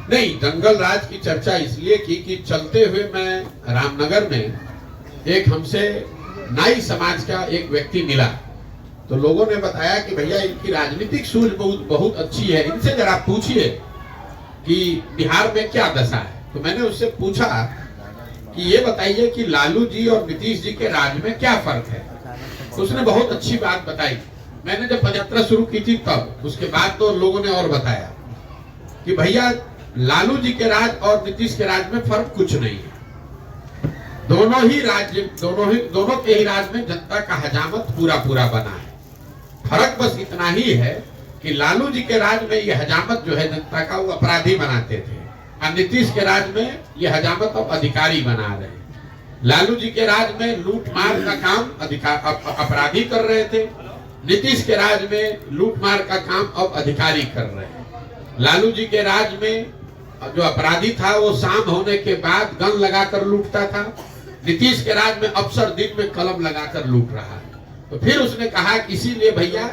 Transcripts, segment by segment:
नहीं, जंगल राज की चर्चा इसलिए की कि चलते हुए मैं रामनगर में एक हमसे नाई समाज का एक व्यक्ति मिला, तो लोगों ने बताया कि भैया इनकी राजनीतिक सूझ बहुत अच्छी है, इनसे जरा पूछिए कि बिहार में क्या दशा है। तो मैंने उससे पूछा कि ये बताइए कि लालू जी और नीतीश जी के राज में क्या फर्क है। तो उसने बहुत अच्छी बात बताई। मैंने जब पदयात्रा शुरू की थी तब, उसके बाद तो लोगों ने और बताया कि भैया लालू जी के राज और नीतीश के राज में फर्क कुछ नहीं है। दोनों के ही राज में जनता का हजामत पूरा बना है। फर्क बस इतना ही है कि लालू जी के राज में ये हजामत जो है जनता का, वो अपराधी बनाते थे, और नीतीश के राज में ये हजामत अब अधिकारी बना रहे हैं। लालू जी के राज में लूट मार का काम अपराधी कर रहे थे, नीतीश के राज में लूट मार का काम अब अधिकारी कर रहे हैं। लालू जी के राज में जो अपराधी था वो शाम होने के बाद गन लगाकर लूटता था, नीतीश के राज में अफसर दिन में कलम लगाकर लूट रहा है। तो फिर उसने कहा कि इसीलिए भैया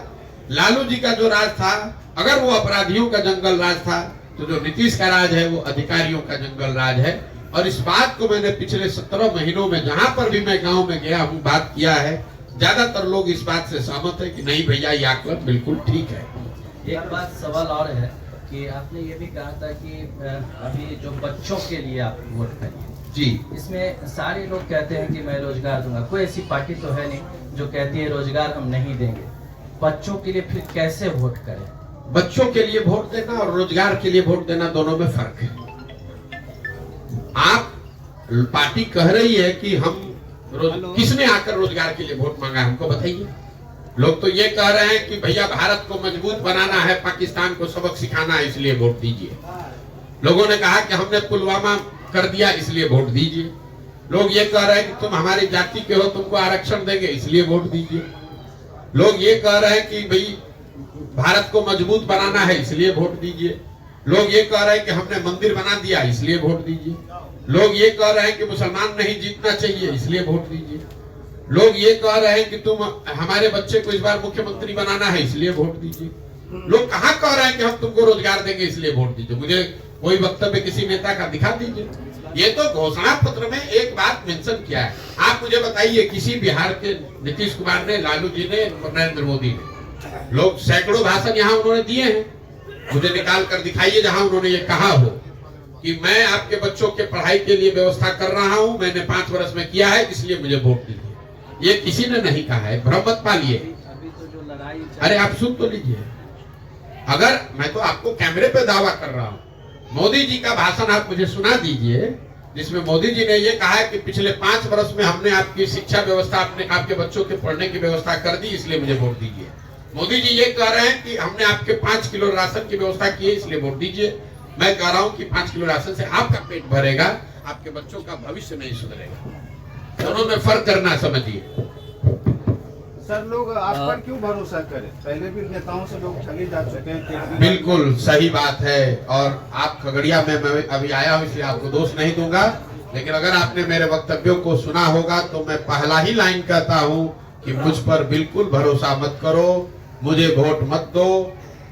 लालू जी का जो राज था, अगर वो अपराधियों का जंगल राज था, तो जो नीतीश का राज है वो अधिकारियों का जंगल राज है। और इस बात को मैंने पिछले 17 महीनों में जहां पर भी मैं गांव में गया हूं बात किया है, ज्यादातर लोग इस बात से सहमत है कि नहीं भैया ये आकलन बिल्कुल ठीक है। एक बात सवाल और है कि आपने ये भी कहा था कि अभी जो बच्चों के लिए आप वोट करिए जी, इसमें सारे लोग कहते हैं कि मैं रोजगार दूंगा। कोई ऐसी पार्टी तो है नहीं जो कहती है रोजगार हम नहीं देंगे। बच्चों के लिए फिर कैसे वोट करें? बच्चों के लिए वोट देना और रोजगार के लिए वोट देना दोनों में फर्क है। आप पार्टी कह रही है कि हम किसने आकर रोजगार के लिए वोट मांगा, हमको बताइए। लोग तो ये कह रहे हैं कि भैया भारत को मजबूत बनाना है, पाकिस्तान को सबक सिखाना है, इसलिए वोट दीजिए। लोगों ने कहा कि हमने पुलवामा कर दिया इसलिए वोट दीजिए। लोग ये कह रहे हैं कि तुम हमारी जाति के हो, तुमको आरक्षण देंगे इसलिए वोट दीजिए। लोग ये कह रहे हैं कि भाई भारत को मजबूत बनाना है इसलिए वोट दीजिए। लोग ये कह रहे हैं कि हमने मंदिर बना दिया इसलिए वोट दीजिए। लोग ये कह रहे हैं कि मुसलमान नहीं जीतना चाहिए इसलिए वोट दीजिए। लोग ये कह रहे हैं कि तुम हमारे बच्चे को इस बार मुख्यमंत्री बनाना है इसलिए वोट दीजिए। लोग कहाँ कह रहे हैं कि हम तुमको रोजगार देंगे इसलिए वोट दीजिए। मुझे कोई वक्तव्य किसी नेता का दिखा दीजिए। ये तो घोषणा पत्र में एक बात मेंशन किया है। आप मुझे बताइए किसी बिहार के नीतीश कुमार ने, लालू जी ने, नरेंद्र मोदी ने, लोग सैकड़ों भाषण यहाँ उन्होंने दिए हैं, मुझे निकाल कर दिखाइए जहां उन्होंने ये कहा हो कि मैं आपके बच्चों के पढ़ाई के लिए व्यवस्था कर रहा हूं, मैंने 5 वर्ष में किया है इसलिए मुझे वोट दीजिए। ये किसी ने नहीं कहा है, भ्रम मत पालिए। अरे आप सुन तो लीजिए। अगर मैं तो आपको कैमरे पे दावा कर रहा हूं, मोदी जी का भाषण आप मुझे सुना दीजिए जिसमें मोदी जी ने ये कहा है कि पिछले 5 वर्ष में हमने आपकी शिक्षा व्यवस्था, आपके बच्चों के पढ़ने की व्यवस्था कर दी इसलिए मुझे वोट दीजिए। मोदी जी ये कह रहे हैं कि हमने आपके 5 किलो राशन की व्यवस्था की है इसलिए वोट दीजिए। मैं कह रहा हूं कि 5 किलो राशन से आपका पेट भरेगा, आपके बच्चों का भविष्य नहीं सुधरेगा। दोनों में फर्क करना समझिए। सर, लोग आप पर क्यों भरोसा करें? पहले भी नेताओं से लोग ठगे जा चुके हैं। बिल्कुल सही बात है। और आप खगड़िया में मैं अभी आया हूं इसलिए आपको दोष नहीं दूंगा, लेकिन अगर आपने मेरे वक्तव्यों को सुना होगा तो मैं पहला ही लाइन कहता हूं कि मुझ पर बिल्कुल भरोसा मत करो, मुझे वोट मत दो,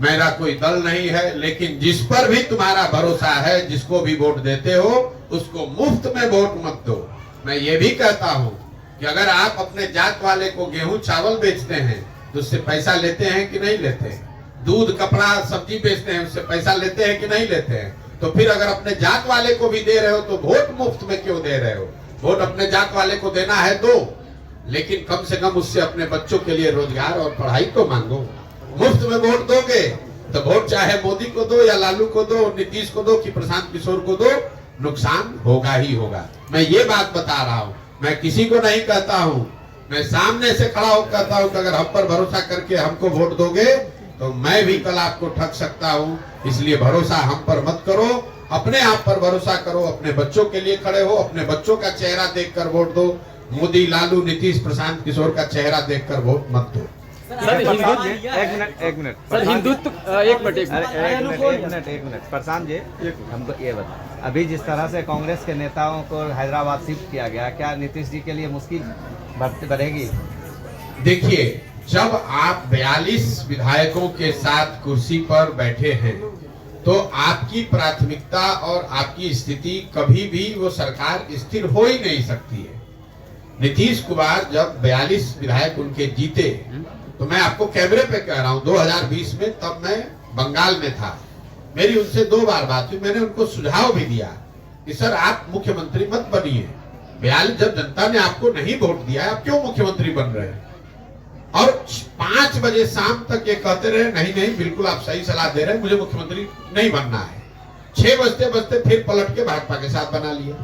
मेरा कोई दल नहीं है। लेकिन जिस पर भी तुम्हारा भरोसा है, जिसको भी वोट देते हो, उसको मुफ्त में वोट मत दो। मैं ये भी कहता हूं कि अगर आप अपने जात वाले को गेहूं चावल बेचते हैं तो उससे पैसा लेते हैं कि नहीं लेते हैं? दूध कपड़ा सब्जी बेचते हैं, उससे पैसा लेते हैं कि नहीं लेते हैं? तो फिर अगर अपने जात वाले को भी दे रहे हो तो वोट मुफ्त में क्यों दे रहे हो? वोट अपने जात वाले को देना है दो, लेकिन कम से कम उससे अपने बच्चों के लिए रोजगार और पढ़ाई तो मांगो। मुफ्त में वोट दोगे तो वोट चाहे मोदी को दो या लालू को दो, नीतीश को दो कि प्रशांत किशोर को दो, नुकसान होगा ही होगा। मैं ये बात बता रहा हूं, मैं किसी को नहीं कहता हूं, मैं सामने से खड़ा होकर कहता हूं कि अगर हम पर भरोसा करके हमको वोट दोगे तो मैं भी कल आपको ठग सकता हूं। इसलिए भरोसा हम पर मत करो, अपने आप पर भरोसा करो, अपने बच्चों के लिए खड़े हो, अपने बच्चों का चेहरा देखकर वोट दो। मोदी, लालू, नीतीश, प्रशांत किशोर का चेहरा देखकर वोट मत दो। सर एक मिनट सर, हिंदुत्व एक मिनट प्रशांत जी, हमको ये बता, अभी जिस तरह से कांग्रेस के नेताओं को हैदराबाद शिफ्ट किया गया, क्या नीतीश जी के लिए मुश्किल बढ़ेगी? देखिए, जब आप 42 विधायकों के साथ कुर्सी पर बैठे हैं तो आपकी प्राथमिकता और आपकी स्थिति कभी भी वो सरकार स्थिर हो ही नहीं सकती है। नीतीश कुमार जब 42 विधायक उनके जीते, तो मैं आपको कैमरे पे कह रहा हूं 2020 में, तब मैं बंगाल में था, मेरी उनसे 2 बार बात हुई। मैंने उनको सुझाव भी दिया कि सर आप मुख्यमंत्री मत बनिए, 42 जब जनता ने आपको नहीं वोट दिया, आप क्यों मुख्यमंत्री बन रहे हैं? और 5 बजे शाम तक ये कहते रहे नहीं नहीं बिल्कुल आप सही सलाह दे रहे हैं, मुझे मुख्यमंत्री नहीं बनना है। 6 बजते बजते फिर पलट के भाजपा के साथ बना लिया।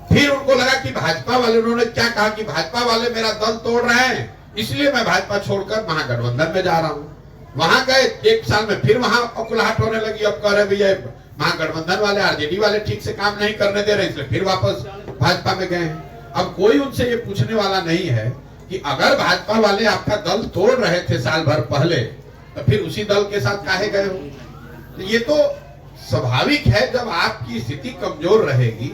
फिर उनको लगा कि भाजपा वाले, उन्होंने क्या कहा कि भाजपा वाले मेरा दल तोड़ रहे हैं, इसलिए मैं भाजपा छोड़कर महागठबंधन में जा रहा हूं। वहां गए, 1 साल में फिर वहां अकुलाहट होने लगी। अब कह रहे भैया महागठबंधन वाले, आरजेडी वाले ठीक से काम नहीं करने दे रहे, इसलिए फिर वापस भाजपा में गए हैं। अब कोई उनसे ये पूछने वाला नहीं है कि अगर भाजपा वाले आपका दल तोड़ रहे थे साल भर पहले, तो फिर उसी दल के साथ काहे गए हो? तो ये तो स्वाभाविक है, जब आपकी स्थिति कमजोर रहेगी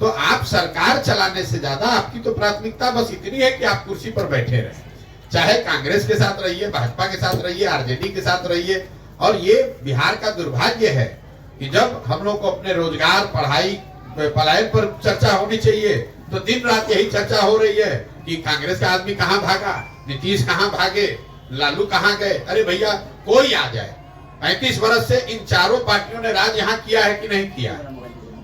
तो आप सरकार चलाने से ज्यादा आपकी तो प्राथमिकता बस इतनी है कि आप कुर्सी पर बैठे रहे, चाहे कांग्रेस के साथ रहिए, भाजपा के साथ रहिए, आरजेडी के साथ रहिए। और ये बिहार का दुर्भाग्य है कि जब हम लोग को अपने रोजगार, पढ़ाई, पलायन पर चर्चा होनी चाहिए, तो दिन रात यही चर्चा हो रही है कि कांग्रेस का आदमी कहां भागा, नीतीश कहां भागे, लालू कहां गए। अरे भैया कोई आ जाए, 35 वर्ष से इन चारों पार्टियों ने राज यहाँ किया है कि नहीं किया?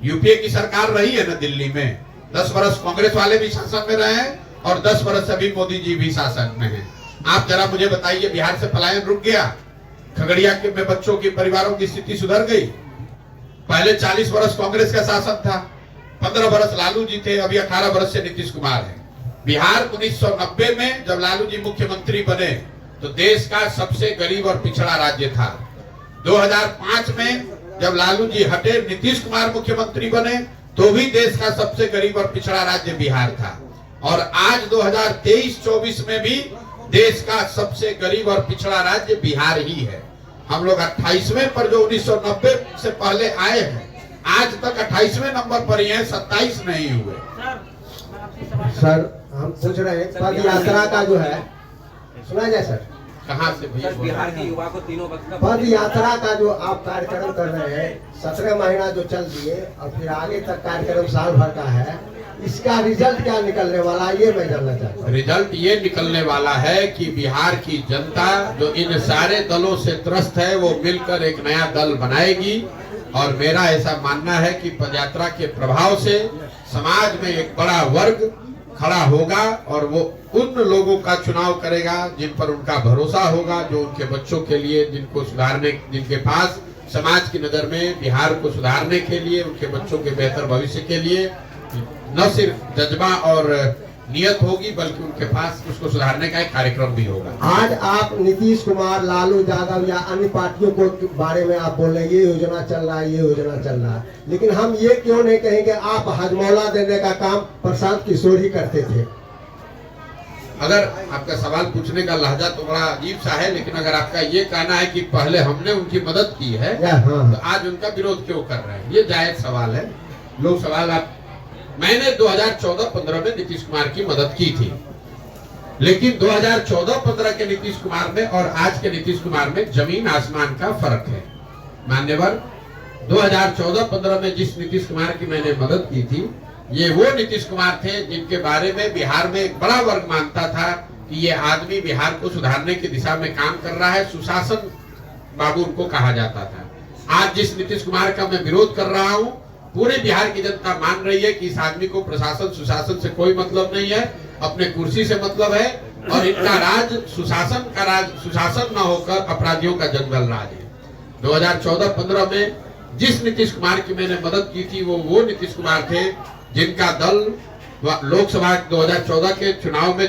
यूपीए की सरकार रही है ना दिल्ली में, 10 वर्ष कांग्रेस वाले भी शासन में रहे हैं और 10 वर्ष अभी मोदी जी भी शासन में हैं। आप जरा मुझे बताइए, बिहार से पलायन रुक गया? खगड़िया के में बच्चों की, परिवारों की स्थिति सुधर गई? पहले 40 वर्ष कांग्रेस का शासन था, 15 वर्ष लालू जी थे, अभी 18 वर्ष से नीतीश कुमार है। बिहार 1990 में जब लालू जी मुख्यमंत्री बने तो देश का सबसे गरीब और पिछड़ा राज्य था। 2005 में जब लालू जी हटे, नीतीश कुमार मुख्यमंत्री बने, तो भी देश का सबसे गरीब और पिछड़ा राज्य बिहार था। और आज 2023-24 में भी देश का सबसे गरीब और पिछड़ा राज्य बिहार ही है। हम लोग 28वें पर जो 1990 से पहले आए हैं, आज तक 28वें नंबर पर ही हैं, 27 नहीं हुए। सर हम पूछ रहे हैं पद यात्रा का जो है, सुना जाए सर? कहाँ से भैया? बिहार के युवा को तीनों वक्त का पद यात्रा का जो आप कार्यक्रम कर रहे हैं, 17 महीना जो चल दिए और फिर आगे तक कार्यक्रम साल भर का है, इसका रिजल्ट क्या निकलने वाला है, ये मैं जानना चाहता हूँ। रिजल्ट ये निकलने वाला है कि बिहार की जनता जो इन सारे दलों से त्रस्त है, वो मिलकर एक नया दल बनाएगी। और मेरा ऐसा मानना है कि पदयात्रा के प्रभाव से समाज में एक बड़ा वर्ग खड़ा होगा और वो उन लोगों का चुनाव करेगा जिन पर उनका भरोसा होगा, जो उनके बच्चों के लिए, जिनको सुधारने, जिनके पास समाज की नजर में बिहार को सुधारने के लिए, उनके बच्चों के बेहतर भविष्य के लिए न सिर्फ जज्बा और नियत होगी, बल्कि उनके पास उसको सुधारने का एक कार्यक्रम भी होगा। आज आप नीतीश कुमार, लालू यादव या अन्य पार्टियों को बारे में आप बोल रहे हैं ये योजना चल रहा है, ये योजना चल रहा है, लेकिन हम ये क्यों नहीं कहेंगे आप हजमौला देने का काम प्रशांत किशोर ही करते थे? अगर आपका सवाल पूछने का लहजा तो बड़ा अजीब सा है, लेकिन अगर आपका ये कहना है कि पहले हमने उनकी मदद की है, हाँ। तो आज उनका विरोध क्यों कर रहे हैं, ये जायज सवाल है। लोग सवाल आप, मैंने 2014-15 में नीतीश कुमार की मदद की थी, लेकिन 2014-15 के नीतीश कुमार में और आज के नीतीश कुमार में जमीन आसमान का फर्क है। मान्यवर, 2014-15 में जिस नीतीश कुमार की मैंने मदद की थी, ये वो नीतीश कुमार थे जिनके बारे में बिहार में एक बड़ा वर्ग मानता था कि ये आदमी बिहार को सुधारने की दिशा में काम कर रहा है, सुशासन बाबू उनको कहा जाता था। आज जिस नीतीश कुमार का मैं विरोध कर रहा हूँ, पूरे बिहार की जनता मान रही है कि इस आदमी को प्रशासन सुशासन से कोई मतलब नहीं है, अपने कुर्सी से मतलब है, और इनका राज सुशासन का राज, सुशासन न होकर अपराधियों का जंगल राज है। 2014-15 में जिस नीतीश कुमार की मैंने मदद की थी, वो नीतीश कुमार थे जिनका दल लोकसभा 2014 के चुनाव में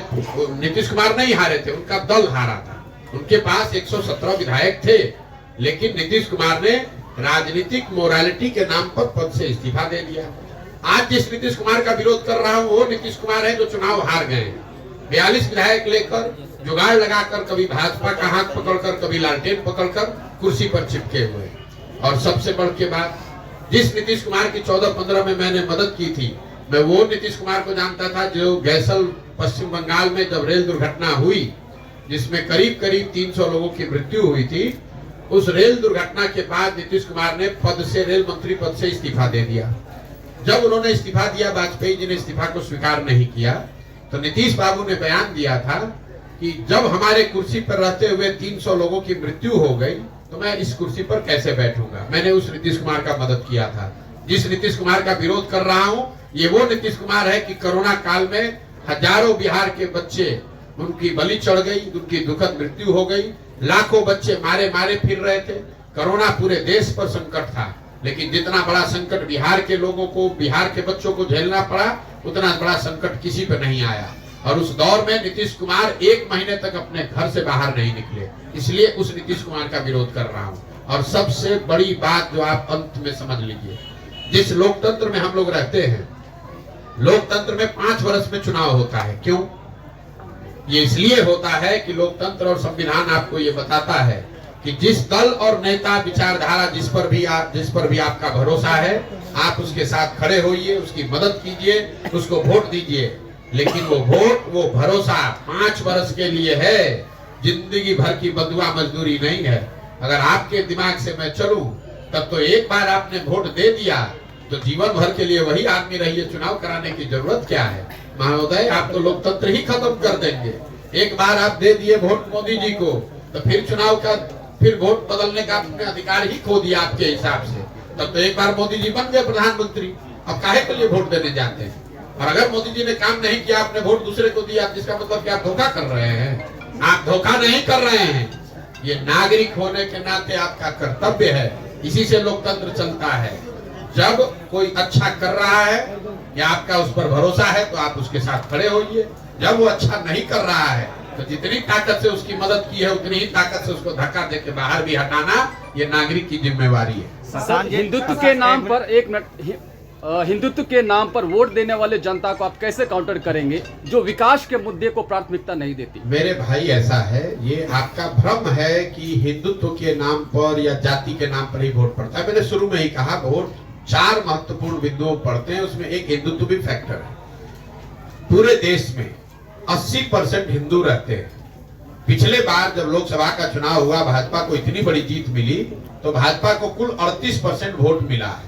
नीतीश कुमार नहीं हारे थे, उनका दल हारा था। उनके पास 117 विधायक थे, लेकिन नीतीश कुमार ने राजनीतिक मोरालिटी के नाम पर पद से इस्तीफा दे दिया। आज जिस नीतीश कुमार का विरोध कर रहा हूँ, वो नीतीश कुमार है जो चुनाव हार गए। 42 विधायक लेकर जुगाड़ लगाकर, कभी भाजपा का हाथ पकड़कर, कभी लालटेन पकड़कर कुर्सी पर चिपके हुए। और सबसे बढ़ के बात, जिस नीतीश कुमार की 14-15 में मैंने मदद की थी, मैं वो नीतीश कुमार को जानता था जो गैसल पश्चिम बंगाल में जब रेल दुर्घटना हुई, जिसमें करीब 300 लोगों की मृत्यु हुई थी, उस रेल दुर्घटना के बाद नीतीश कुमार ने पद से, रेल मंत्री पद से इस्तीफा दे दिया। जब उन्होंने इस्तीफा दिया, वाजपेयी जी ने इस्तीफा को स्वीकार नहीं किया, तो नीतीश बाबू ने बयान दिया था कि जब हमारे कुर्सी पर रहते हुए 300 लोगों की मृत्यु हो गई तो मैं इस कुर्सी पर कैसे बैठूंगा। मैंने उस नीतीश कुमार का मदद किया था। जिस नीतीश कुमार का विरोध कर रहा हूं, ये वो नीतीश कुमार है कि कोरोना काल में हजारों बिहार के बच्चे, उनकी बलि चढ़ गई, उनकी दुखद मृत्यु हो गई, लाखों बच्चे मारे मारे फिर रहे थे। कोरोना पूरे देश पर संकट था, लेकिन जितना बड़ा संकट बिहार के लोगों को, बिहार के बच्चों को झेलना पड़ा, उतना बड़ा संकट किसी पर नहीं आया। और उस दौर में नीतीश कुमार 1 महीने तक अपने घर से बाहर नहीं निकले। इसलिए उस नीतीश कुमार का विरोध कर रहा हूं। और सबसे बड़ी बात जो आप अंत में समझ लीजिए, जिस लोकतंत्र में हम लोग रहते हैं, लोकतंत्र में 5 वर्ष में चुनाव होता है। क्यों? ये इसलिए होता है कि लोकतंत्र और संविधान आपको ये बताता है कि जिस दल और नेता, विचारधारा जिस पर भी आपका भरोसा है, आप उसके साथ खड़े होइए, उसकी मदद कीजिए, उसको वोट दीजिए। लेकिन वो वोट, वो भरोसा 5 वर्ष के लिए है, जिंदगी भर की बदुआ मजदूरी नहीं है। अगर आपके दिमाग से मैं चलूं, तब तो एक बार आपने वोट दे दिया तो जीवन भर के लिए वही आदमी रहिए, चुनाव कराने की जरूरत क्या है। महोदय, आप तो लोकतंत्र ही खत्म कर देंगे। एक बार आप दे दिए वोट मोदी जी को, तो फिर चुनाव का, फिर वोट बदलने का आपने अधिकार ही खो दिया आपके हिसाब से। तब तो एक बार मोदी जी बन गए प्रधानमंत्री, अब काहे के लिए वोट देने जाते हैं। और अगर मोदी जी ने काम नहीं किया, आपने वोट दूसरे को दिया, जिसका मतलब कि आप धोखा कर रहे हैं। आप धोखा नहीं कर रहे हैं, ये नागरिक होने के नाते आपका कर्तव्य है। इसी से लोकतंत्र चलता है। जब कोई अच्छा कर रहा है या आपका उस पर भरोसा है, तो आप उसके साथ खड़े होइए। जब वो अच्छा नहीं कर रहा है, तो जितनी ताकत से उसकी मदद की है, उतनी ही ताकत से उसको धक्का देके बाहर भी हटाना, ये नागरिक की जिम्मेवारी है। हिंदुत्व के नाम पर, एक मिनट, हिंदुत्व के नाम पर वोट देने वाले जनता को आप कैसे काउंटर करेंगे जो विकास के मुद्दे को प्राथमिकता नहीं देती? मेरे भाई, ऐसा है, ये आपका भ्रम है कि हिंदुत्व के नाम पर या जाति के नाम पर ही वोट पड़ता है। मैंने शुरू में ही कहा, वोट 4 महत्वपूर्ण बिंदुओं पड़ते हैं, उसमें एक हिंदुत्व भी फैक्टर है। पूरे देश में 80% हिंदू रहते हैं। पिछले बार जब लोकसभा का चुनाव हुआ, भाजपा को इतनी बड़ी जीत मिली, तो भाजपा को कुल 38% वोट मिला है।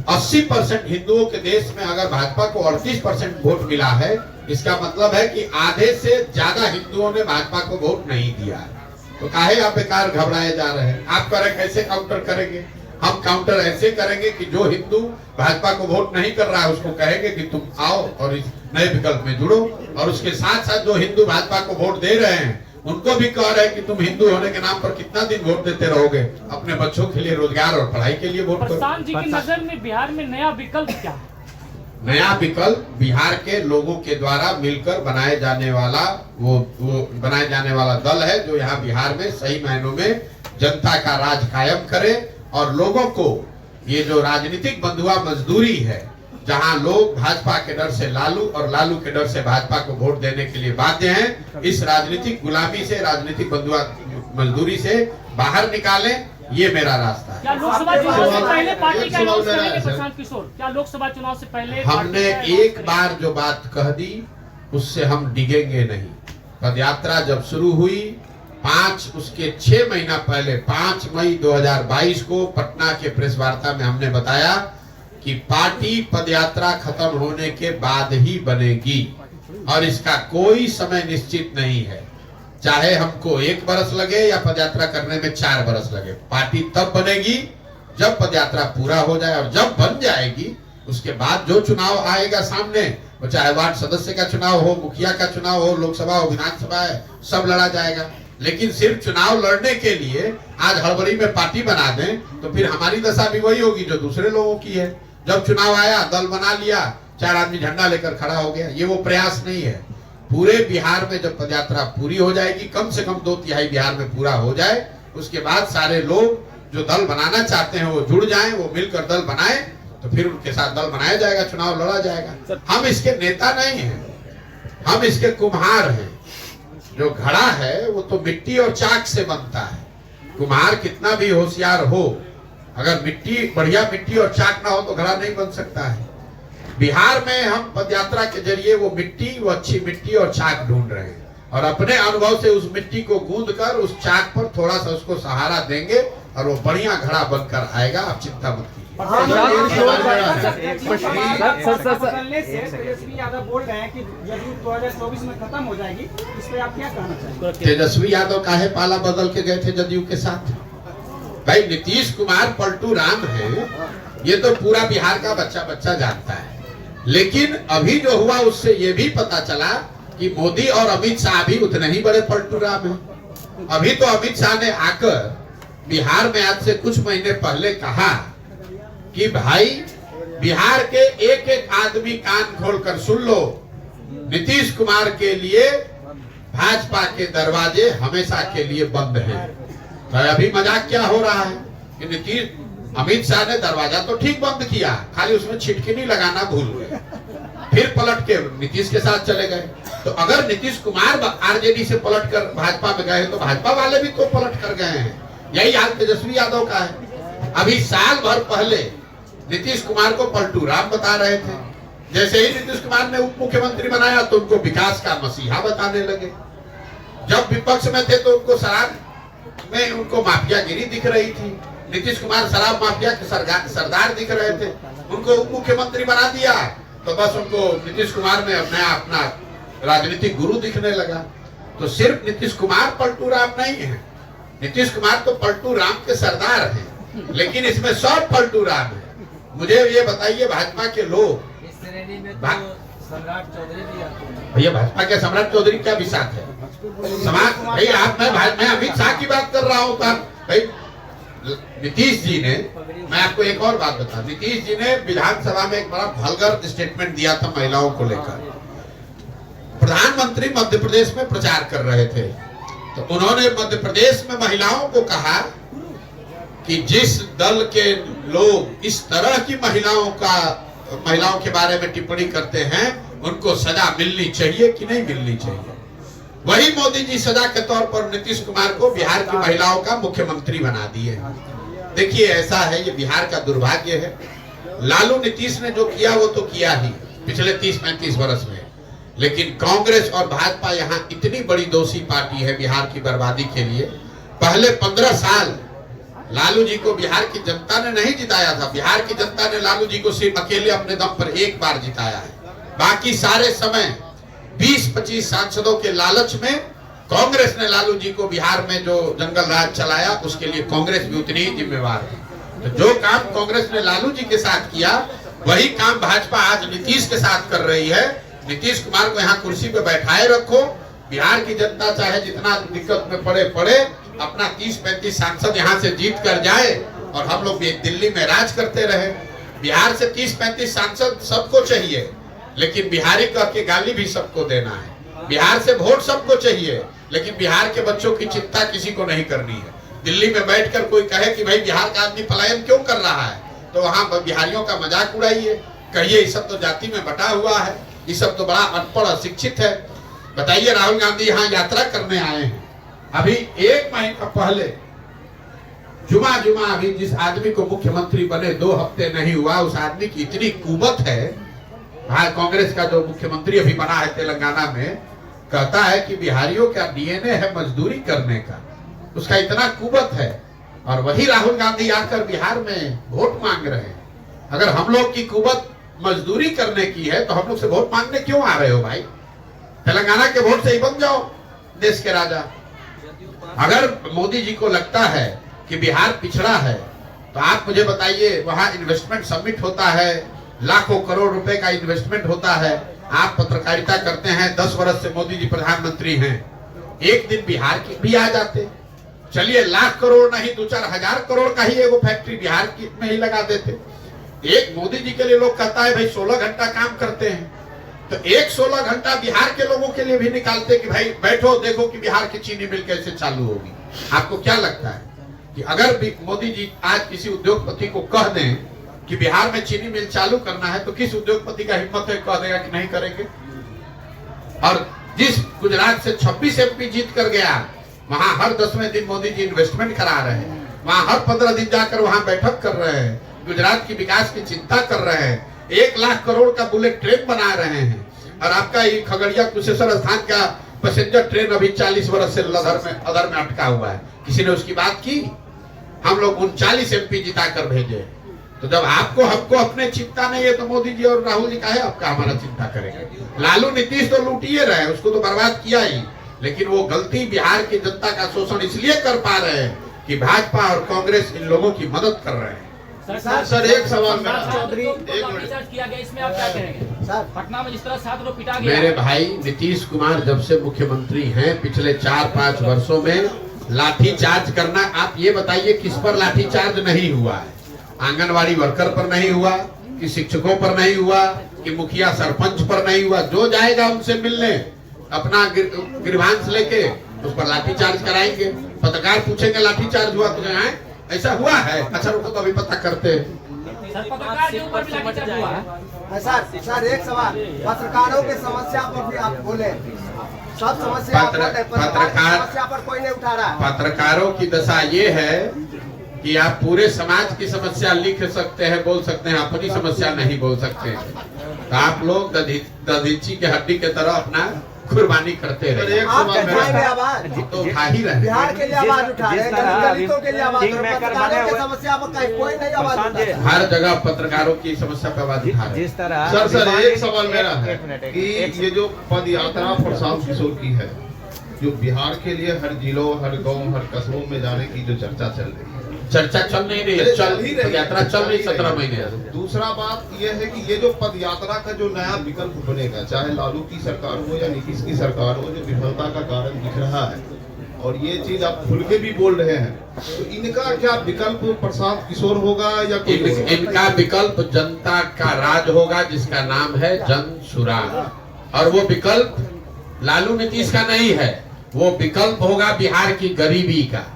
80% हिंदुओं के देश में अगर भाजपा को 38% वोट मिला है, इसका मतलब है कि आधे से ज्यादा हिंदुओं ने भाजपा को वोट नहीं दिया है। तो काहे आप बेकार घबराए जा रहे हैं? आप करें, कैसे काउंटर करेंगे? हम काउंटर ऐसे करेंगे कि जो हिंदू भाजपा को वोट नहीं कर रहा है, उसको कहेंगे कि तुम आओ और इस नए विकल्प में जुड़ो। और उसके साथ साथ जो हिंदू भाजपा को वोट दे रहे हैं, उनको भी कह रहे हैं कि तुम हिंदू होने के नाम पर कितना दिन वोट देते रहोगे, अपने बच्चों के लिए, रोजगार और पढ़ाई के लिए वोट करो। प्रशांत जी की नजर में बिहार में नया विकल्प क्या है? नया विकल्प बिहार के लोगों के द्वारा मिलकर बनाए जाने वाला वो बनाए जाने वाला दल है, जो यहाँ बिहार में सही मायनों में जनता का राज कायम करे और लोगों को ये जो राजनीतिक बंधुआ मजदूरी है, जहां लोग भाजपा के डर से लालू और लालू के डर से भाजपा को वोट देने के लिए बाध्य हैं, इस राजनीतिक गुलामी से, राजनीतिक बंधुआ मजदूरी से बाहर निकालें। ये मेरा रास्ता है। क्या लोकसभा चुनाव से पहले पार्टी का अनाउंस करेंगे प्रशांत किशोर? क्या लोकसभा चुनाव से पहले हमने एक बार जो बात कह दी, उससे हम डिगेंगे नहीं। पदयात्रा जब शुरू हुई, उसके 6 महीना पहले 5 मई 2022 को पटना के प्रेस वार्ता में हमने बताया कि पार्टी पदयात्रा खत्म होने के बाद ही बनेगी और इसका कोई समय निश्चित नहीं है। चाहे हमको 1 बरस लगे या पदयात्रा करने में 4 बरस लगे, पार्टी तब बनेगी जब पदयात्रा पूरा हो जाए। और जब बन जाएगी, उसके बाद जो चुनाव आएगा सामने, वो चाहे वार्ड सदस्य का चुनाव हो, मुखिया का चुनाव हो, लोकसभा हो, विधानसभा है, सब लड़ा जाएगा। लेकिन सिर्फ चुनाव लड़ने के लिए आज हड़बड़ी में पार्टी बना दें, तो फिर हमारी दशा भी वही होगी जो दूसरे लोगों की है। जब चुनाव आया, दल बना लिया, 4 आदमी झंडा लेकर खड़ा हो गया, ये वो प्रयास नहीं है। पूरे बिहार में जब पदयात्रा पूरी हो जाएगी, कम से कम 2/3 बिहार में पूरा हो जाए, उसके बाद सारे लोग जो दल बनाना चाहते हैं वो जुड़ जाएं, वो मिलकर दल बनाए, तो फिर उनके साथ दल बनाया जाएगा, चुनाव लड़ा जाएगा। हम इसके नेता नहीं हैं, हम इसके कुम्हार हैं। जो घड़ा है वो तो मिट्टी और चाक से बनता है। कुम्हार कितना भी होशियार हो, अगर बढ़िया मिट्टी और चाक ना हो तो घड़ा नहीं बन सकता है। बिहार में हम पदयात्रा के जरिए वो अच्छी मिट्टी और चाक ढूंढ रहे हैं और अपने अनुभव से उस मिट्टी को गूंद कर उस चाक पर थोड़ा सा उसको सहारा देंगे और वो बढ़िया घड़ा बनकर आएगा। आप चिंता मत कीजिए। तेजस्वी यादव बोल रहे हैं कि जदयू 2024 में खत्म हो जाएगी, इस पे आप क्या कहना चाहेंगे? तेजस्वी यादव काहे पाला बदल के गए थे जदयू के साथ? भाई नीतीश कुमार पलटू राम है, ये तो पूरा बिहार का बच्चा बच्चा जानता है। लेकिन अभी जो हुआ उससे ये भी पता चला कि मोदी और अमित शाह भी उतने ही बड़े पलटू राम हैं। अभी तो अमित शाह ने आकर बिहार में आज से कुछ महीने पहले कहा कि भाई बिहार के एक एक आदमी कान खोलकर सुन लो, नीतीश कुमार के लिए भाजपा के दरवाजे हमेशा के लिए बंद हैं। तो अभी मजाक क्या हो रहा है कि नीतीश अमित शाह ने दरवाजा तो ठीक बंद किया, खाली उसमें छिटकिनी लगाना भूल गए, फिर पलट के नीतीश के साथ चले गए। तो अगर नीतीश कुमार आरजेडी से पलट कर भाजपा में गए तो भाजपा वाले भी तो पलट कर गए हैं। यही हाल तेजस्वी यादव का है। अभी साल भर पहले नीतीश कुमार को पलटू राम बता रहे थे, जैसे ही नीतीश कुमार ने उप मुख्यमंत्री बनाया तो उनको विकास का मसीहा बताने लगे। जब विपक्ष में थे तो उनको शराब में उनको माफियागिरी दिख रही थी। नीतीश कुमार शराब माफिया के सरदार दिख रहे थे, उनको उप मुख्यमंत्री बना दिया तो बस उनको नीतीश कुमार में अपना राजनीतिक गुरु दिखने लगा। तो सिर्फ नीतीश कुमार पलटू राम नहीं है, नीतीश कुमार तो पलटू राम के सरदार हैं, लेकिन इसमें सब पलटू राम है। मुझे ये बताइए भाजपा के लोग इस श्रेणी में तो सम्राट चौधरी भी आते हैं। भैया भाजपा के सम्राट चौधरी क्या विशाख है समाज? भाई आप मैं अमित शाह की बात कर रहा हूँ। भाई नीतीश जी ने, मैं आपको एक और बात बता, नीतीश जी ने विधानसभा में एक बड़ा वल्गर स्टेटमेंट दिया था महिलाओं को लेकर। प्रधानमंत्री मध्य प्रदेश में प्रचार कर रहे थे तो उन्होंने मध्य प्रदेश में महिलाओं को कहा कि जिस दल के लोग इस तरह की महिलाओं के बारे में टिप्पणी करते हैं उनको सजा मिलनी चाहिए कि नहीं मिलनी चाहिए। वही मोदी जी सजा के तौर पर नीतीश कुमार को बिहार की महिलाओं का मुख्यमंत्री बना दिए। देखिए ऐसा है, ये बिहार का दुर्भाग्य है। लालू नीतीश ने जो किया वो तो किया ही पिछले 30-35 वर्ष में, लेकिन कांग्रेस और भाजपा यहाँ इतनी बड़ी दोषी पार्टी है बिहार की बर्बादी के लिए। पहले 15 साल लालू जी को बिहार की जनता ने नहीं जिताया था। बिहार की जनता ने लालू जी को सिर्फ अकेले अपने दम पर एक बार जिताया है। बाकी सारे समय 20-25 सांसदों के लालच में कांग्रेस ने लालू जी को बिहार में जो जंगल राज चलाया उसके लिए कांग्रेस भी उतनी ही जिम्मेवार है। तो जो काम कांग्रेस ने लालू जी के साथ किया वही काम भाजपा आज नीतीश के साथ कर रही है। नीतीश कुमार को यहाँ कुर्सी पे बैठाए रखो, बिहार की जनता चाहे जितना दिक्कत में पड़े अपना 30-35 सांसद यहाँ से जीत कर जाए और हम लोग दिल्ली में राज करते रहे। बिहार से 30-35 सांसद सबको चाहिए, लेकिन बिहारी कह के गाली भी सबको देना है। बिहार से वोट सबको चाहिए, लेकिन बिहार के बच्चों की चिंता किसी को नहीं करनी है। दिल्ली में बैठकर कोई कहे कि भाई बिहार का आदमी पलायन क्यों कर रहा है, तो वहाँ बिहारियों का मजाक उड़ाइए, कहिए ये सब तो जाति में बटा हुआ है, ये सब तो बड़ा अनपढ़ अशिक्षित है। बताइए राहुल गांधी यहाँ यात्रा करने आए हैं, अभी 1 महीना पहले जुमा अभी जिस आदमी को मुख्यमंत्री बने 2 हफ्ते नहीं हुआ, उस आदमी की इतनी कुवत है। कांग्रेस का जो मुख्यमंत्री अभी बना है तेलंगाना में, कहता है कि बिहारियों का डीएनए है मजदूरी करने का, उसका इतना कुवत है। और वही राहुल गांधी आकर बिहार में वोट मांग रहे हैं। अगर हम लोग की कुवत मजदूरी करने की है तो हम लोग से वोट मांगने क्यों आ रहे हो भाई? तेलंगाना के वोट से ही बन जाओ देश के राजा। अगर मोदी जी को लगता है कि बिहार पिछड़ा है तो आप मुझे बताइए, वहां इन्वेस्टमेंट समिट होता है, लाखों करोड़ रुपए का इन्वेस्टमेंट होता है। आप पत्रकारिता करते हैं, 10 वर्ष से मोदी जी प्रधानमंत्री हैं, एक दिन बिहार की भी आ जाते। चलिए लाख करोड़ नहीं 2-4 हजार करोड़ का ही एगो फैक्ट्री बिहार में ही लगा देते। एक मोदी जी के लिए लोग कहता है भाई 16 घंटा काम करते हैं, तो एक 16 घंटा बिहार के लोगों के लिए भी निकालते कि भाई बैठो देखो कि बिहार की चीनी मिल कैसे चालू होगी। आपको क्या लगता है कि अगर भी मोदी जी आज किसी उद्योगपति को कह दें कि बिहार में चीनी मिल चालू करना है, तो किस उद्योगपति का हिम्मत है कह देगा कि नहीं करेंगे? और जिस गुजरात से 26 MP जीत कर गया, वहां हर 10वें दिन मोदी जी इन्वेस्टमेंट करा रहे हैं, वहां हर 15 दिन जाकर वहां बैठक कर रहे हैं, गुजरात की विकास की चिंता कर रहे हैं, 1 लाख करोड़ का बुलेट ट्रेन बना रहे हैं। और आपका ये खगड़िया कुशेश्वर स्थान का पैसेंजर ट्रेन अभी 40 वर्ष से अदर में अटका हुआ है, किसी ने उसकी बात की? हम लोग 39 MP जिता कर भेजे। तो जब आपको हमको अपने चिंता नहीं है तो मोदी जी और राहुल जी काहे आपका हमारा चिंता करेंगे? लालू नीतीश तो लूटिए रहे, उसको तो बर्बाद किया ही, लेकिन वो गलती बिहार की जनता का शोषण इसलिए कर पा रहे हैं कि भाजपा और कांग्रेस इन लोगों की मदद कर रहे हैं। सर एक सवाल मेरा, चौधरी एक मिनट। रिसर्च किया गया, इसमें आप क्या कहेंगे? पटना में जिस तरह 7 लोग पिटा गया। मेरे भाई नीतीश कुमार जब से मुख्यमंत्री हैं पिछले 4-5 वर्षों में लाठी चार्ज करना, आप ये बताइए किस पर लाठी चार्ज नहीं हुआ है? आंगनवाड़ी वर्कर पर नहीं हुआ, कि शिक्षकों पर नहीं हुआ, कि मुखिया सरपंच पर नहीं हुआ? जो जाएगा उनसे मिलने अपना ग्रीवांस लेके उस पर लाठी चार्ज कराएंगे। पत्रकार पूछेंगे लाठी चार्ज हुआ तो कहें ऐसा हुआ है? अच्छा रुको तो अभी पता करते हैं। सर पत्रकार के ऊपर भी लाठीचार्ज हुआ है। सर एक सवाल, पत्रकारों की समस्या पर भी आप बोले, सब समस्या आप बोल रहे हैं, पत्रकार की समस्या पर कोई नहीं उठा रहा है। पत्रकारों की दशा ये है कि आप पूरे समाज की समस्या लिख सकते हैं, बोल सकते हैं, अपनी समस्या नहीं बोल सकते। तो आप लोग दधीची के हड्डी के तरह अपना कुर्बानी करते रहे। आप उठाएंगे आवाज, तो उठा ही रहे। बिहार के लिए आवाज उठा रहे हैं, दलितों के लिए आवाज उठा रहे हैं, पत्रकारों की समस्या पर कोई नहीं आवाज उठा रहा है। हर जगह पत्रकारों की समस्या पर आवाज उठा रहे हैं। जिस तरह सर एक सवाल मेरा है एक मिनट, कि ये जो पद यात्रा प्रशांत किशोर की है, जो बिहार के लिए हर जिलों, हर गांव, हर कस्बों में जाने की जो चर्चा चल रही है, चर्चा चल नहीं रही है, चल ही रही, यात्रा चल रही 17 महीने। दूसरा बात यह है कि ये जो पद यात्रा का जो नया विकल्प बनेगा, चाहे लालू की सरकार हो या नीतीश की सरकार हो, जो विफलता का कारण दिख रहा है, और ये चीज आप खुल के भी बोल रहे हैं, तो इनका क्या विकल्प प्रशांत किशोर होगा या कोई इनका विकल्प जनता का राज होगा, जिसका नाम है जन सुराग। और वो विकल्प लालू नीतीश का नहीं है, वो विकल्प होगा बिहार की गरीबी का।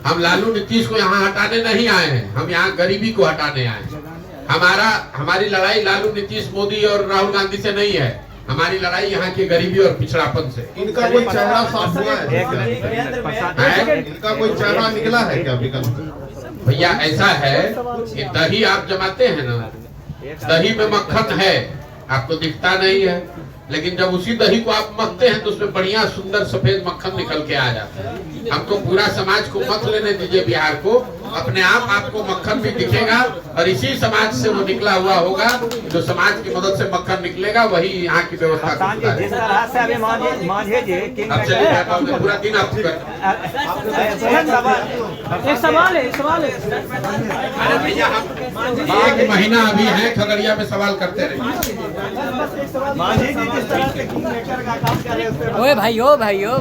हम लालू नीतीश को यहाँ हटाने नहीं आए हैं, हम यहाँ गरीबी को हटाने आए हैं। हमारी लड़ाई लालू नीतीश मोदी और राहुल गांधी से नहीं है, हमारी लड़ाई यहाँ की गरीबी और पिछड़ापन से। इनका कोई चेहरा साफ हुआ है? इनका कोई चेहरा निकला है क्या विकल्प? भैया ऐसा है कि दही आप जमाते हैं ना, दही में मक्खन है, आपको दिखता नहीं है, लेकिन जब उसी दही को आप मखते हैं तो उसमें बढ़िया सुंदर सफेद मक्खन निकल के आ जाता है। हमको पूरा समाज को मत लेने दीजिए बिहार को, अपने आप आपको मक्खन भी दिखेगा, और इसी समाज से वो निकला हुआ होगा, जो समाज की मदद से मक्खन निकलेगा वही यहाँ की व्यवस्था करता है। जिस तरह से अभी मांझे जी अब चलिए जाता हूं, पूरा दिन आप सवाल है अरे भैया हम 1 महीना अभी है खगड़िया में सवाल करते रहे। मांझी जी जिस तरह से किंग मेकर का काम कर रहे हैं, ओए भाइयों